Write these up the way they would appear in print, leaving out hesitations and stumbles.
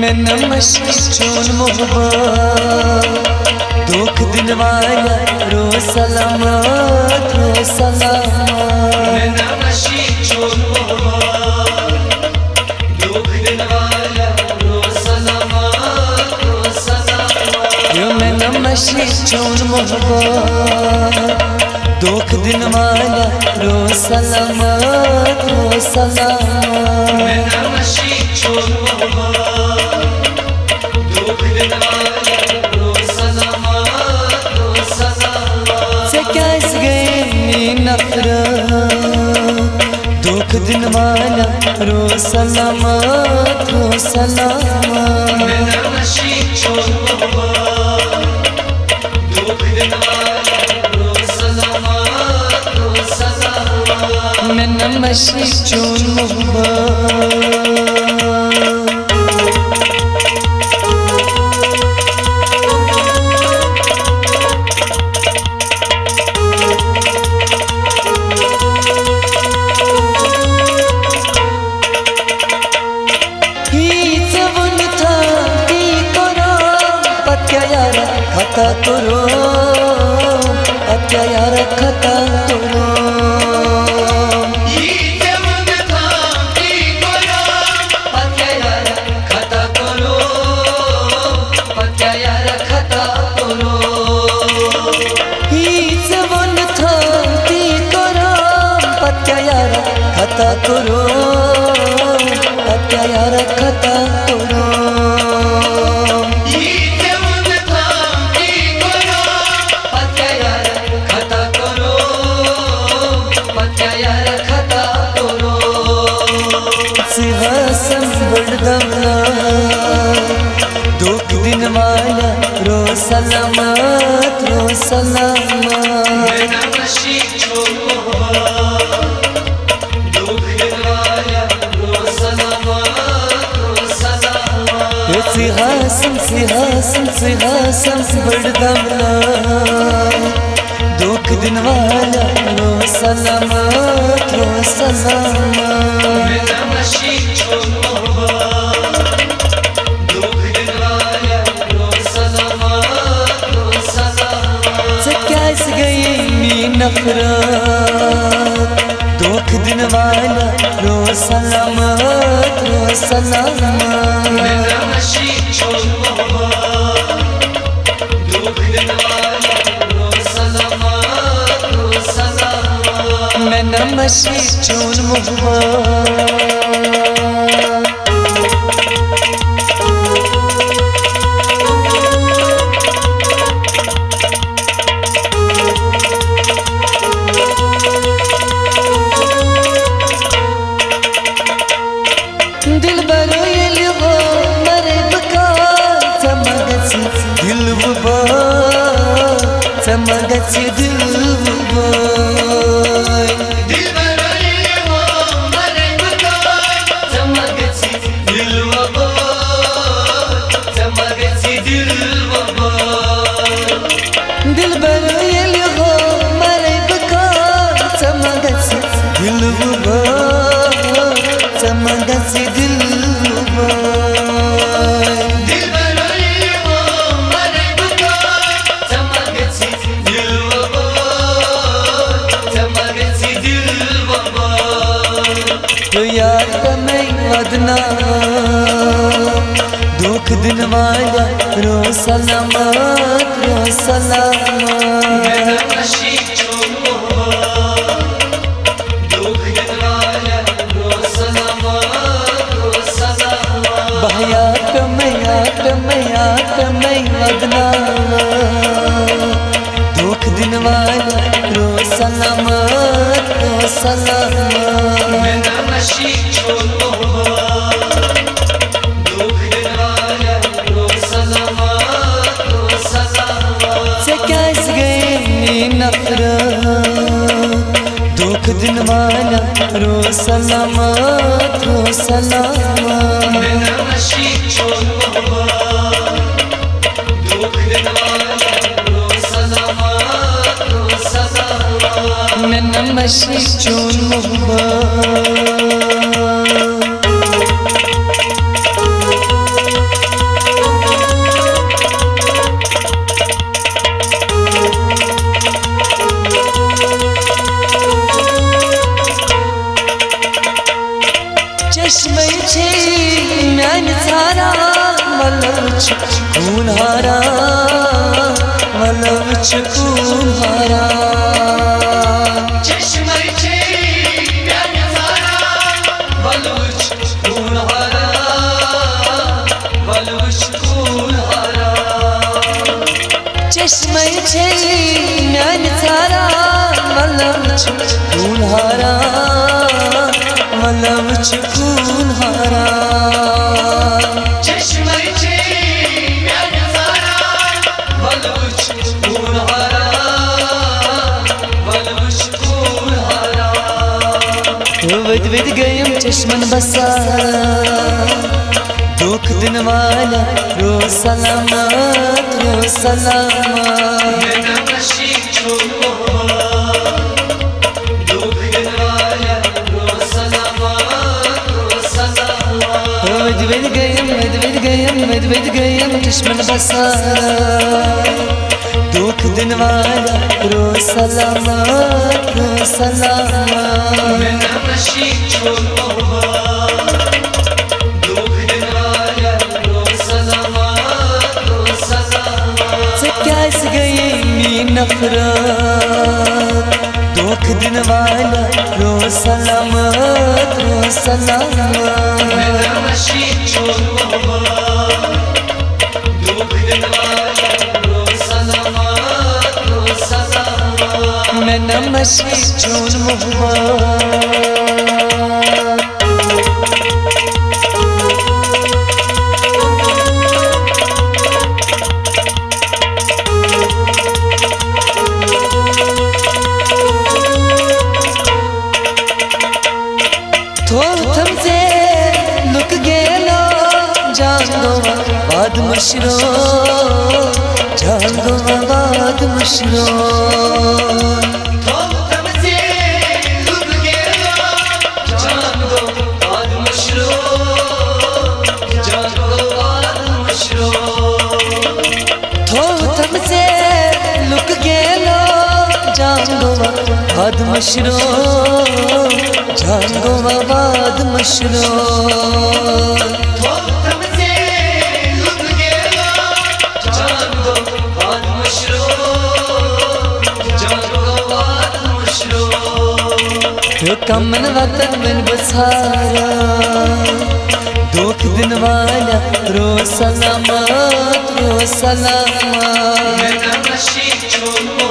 मैं नमशी चून मोहब्बत दुख दिन वाला रो सलामत रो सलामत। मैं नमशी चून मोहब्बत दुख दिन वाला रो सलामत रो सलामत। यो मैं नमशी चून मोहब्बत दुख दिन वाला रो सलामत रो सलामत। मैं नमशी चून मोहब्बत दुख दिन वाला रो सलामत रो सलामत। से कैस गई नफरत दुख दिन वाला रो सलामत रो सलामत। मैं नमशी चून मोहब्बत दुख दिन वाला रो सलामत रो सलामत। मैं नमशी चून मोहब्बत खता करो अत्याचार खता करो। खता करो अत्याचार खता करो। सिंहासन बड़दमला दुख दिन वाला रो सलामत रो सलामत। मैं नमशी चून मोहब्बत दुख दिन वाला रो सलामत रो सलामत। सिंहासन सिंहासन सिंहासन बड़दमला दुख दिन वाला रो सलामत रो सलामत। मैं नमशी चून मोहब्बत दुख दिन वाला रो सलामत रो सलामत। से कैस गई नफरत दुख दिन वाला रो सलामत रो सलामत। मैं नमशी चून मोहब्बत दुख दिन वाला रो सलामत रो सलामत। मैं नमशी चून मोहब्बत दिल बरोयल हो मरे बकार समगसी दिल वो समगसी दिल वो। दिल बरोयल हो मरे बकार समगसी दिल वो समगसी दिल वो। तो यार कमें वदना दुख दिन वाला रो सलामत रो सलामत। मैं नमशी चून मोहब्बत दुख दिन वाला रो सलामत रो सलामत। बहया कमें वदना दुख दिन वाला रो सलामत रो सलामत। मैं नमशी चून मोहब्बत दुख दिन वाला रो सलामत रो सलामत। से कैस गई नफरत दुख दिन वाला रो सलामत रो सलामत। मैं नमशी चून मोहब्बत दुख दिन वाला रो सलामत रो सलामत। मैं नमशी चून मोहब्बत चश्मे छे म्यान सारा मलवच खूनहारा मलवच खूनहारा चश्मे छे म्यान सारा मलवच खूनहारा मलवच खूनहारा चश्मे छे म्यान सारा मलवच खूनहारा मलवच खूनहारा चश्मे छे म्यान सारा मलवच खूनहारा मलवच खूनहारा वद वद गयम चश्मन बसारा दुख दिन वाला रो सलामत रो सलामत मैं नशी छोड़ो दुख दिन वाला रो सलामत वद वद गयम चश्मन बसारा दुख दिन वाला रो सलामत रो सलामत मैं नशी छोड़ो दुख दिन वाला रो सलामत से कैस गई नी नफरत दुख दिन वाला रो सलामत रो सलामत मैं नशी छोड़ो दुख दिन वाला रो सलामत मैं नमशी चून मोहब्बत थमसे लुक गेलो जानो बाद मशरो जानो बाद मशरो तुमसे लुक गेलो जानो बाद मशरो जानो बाद मशरो थमसे लुक गेलो जानो बाद मशरो जानो बाद मशरो तुमसे लुक गेलो जानो बाद मशरो जानो बाद मशरो कमन वतन में बसारा दुख दिन वाला रो सलामत रो सलामत मैं नशी छोड़ो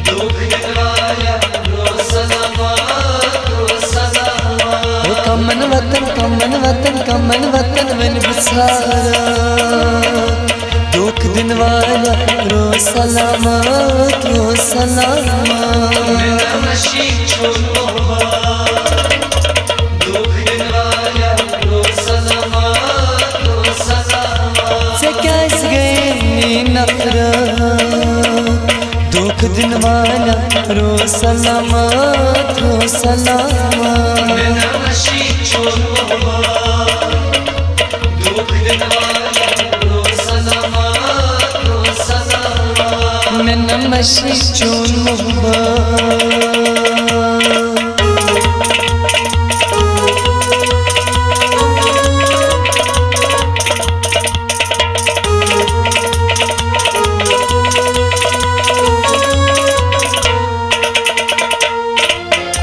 दुख दिन वाला रो सलामत कमन वतन में बसारा दुख दिन वाला रो सलामत रो सलामत मैं नशी छोड़ो दुख दिन वाला रो सलामत से कैस गए नफरत दुख दिन वाला रो सलामत रो सलामत मैं नशी छोड़ो दुख दिन वाला रो सलामत मैं नमशी चून मोहब्बत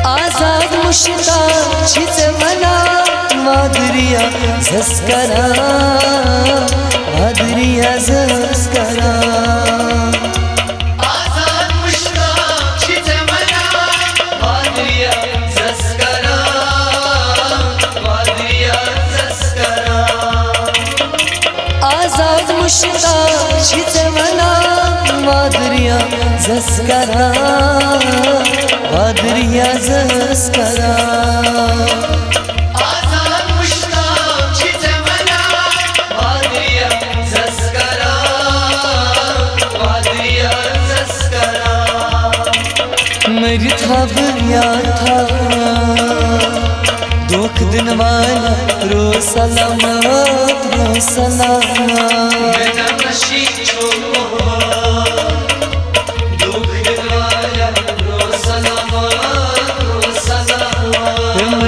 आजाद मुश्ताक छिसे मना माधुरिया जस्करा माधुरिया जस्करा आजाद मुश्ताक छिसे मना माधुरिया जस्करा माधुरिया जस्करा आजाद मुश्ताक छिसे मना माधुरिया जस्करा माधुरिया जस्करा आजाद मुश्ताक छिसे मना माधुरिया जस्करा माधुरिया जस्करा मेरी था बुरिया था दुख दिन वाला रो सलामत रो सलामत मैं नशी छोड़ो दुख दिन वाला रो सलामत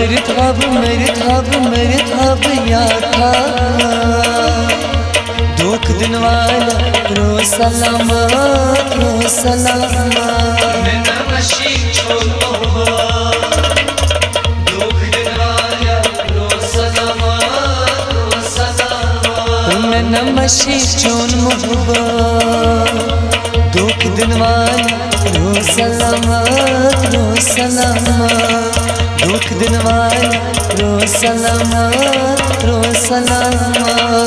मेरे थाब या था दुख दिन वाला रो सलामत रो सलामत मैं नमशी छोड़ो दुख दिन वाला रो सलामत रो सलामत मैं नमशी चोन मुहबा दुख दिन वाला रो सलामत रो सलामत दुख दिन वाला रो सलामत रो सलामत